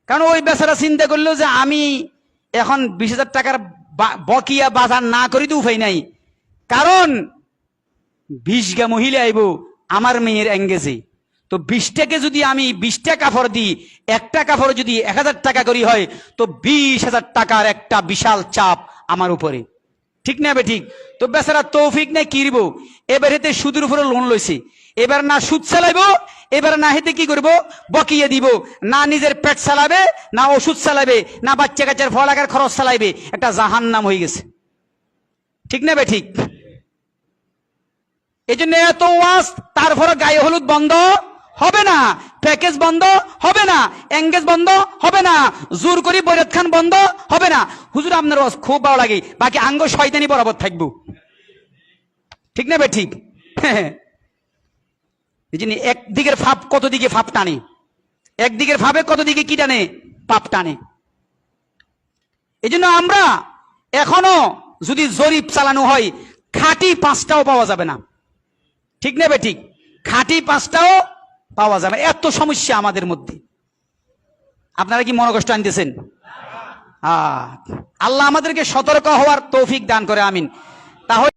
কারণ ওই বেচারা চিন্তা করলো যে আমি এখন 20,000 টাকার বকিয়া বাজার না করি তো উপায় নাই, কারণ 20 গা মহিলা আইব আমার মেয়ের এঙ্গেজে, তো 20টাকে যদি আমি 20টা কাপড় দিই, একটা কাপড় যদি 1000 টাকা করি হয়, তো 20,000 টাকার একটা বিশাল চাপ আমার উপরে, ঠিক না ঠিক? তো বেচারা তৌফিক নাই কি দিব, এবার হেতে সুদের উপরে লোন লইছে, এবার না সুদ চালাইবো, এবার না হেতে কি করবো, বকিয়ে দিব, না নিজের পেট চালাবে, না ওষুধ চালাবে, না বাচ্চা কাচ্চার ফলাকার খরচ চালাইবে, একটা জাহান্নাম হয়ে গেছে, ঠিক না ঠিক? এই জন্য এত ওয়াজ, তারপরে গায়ে হলুদ বন্ধ হবে না, প্যাকেজ বন্ধ হবে না, এঙ্গেজ বন্ধ হবে না, জোর করি বৈরাত খান বন্ধ হবে না। হুজুর আপনার ওয়াজ খুব ভালো লাগে, বাকি আঙ্গ শয়তানি বরাবর থাকবো, ঠিক না ঠিক? এই জন্য একদিকের ফাপ কত দিকে ফাপ টানে, একদিকের ভাবে কত দিকে কি টানে, পাপ টানে। এই জন্য আমরা এখনো যদি জরিপ চালানো হয়, খাঁটি 5টাও পাওয়া যাবে না, ঠিক না ঠিক? খাঁটি 5টাও পাওয়া যাবে, এত সমস্যা আমাদের মধ্যে। আপনারা কি মনে কষ্ট আনতেছেন? আল্লাহ আমাদেরকে সতর্ক হওয়ার তৌফিক দান করে, আমিন। তাহলে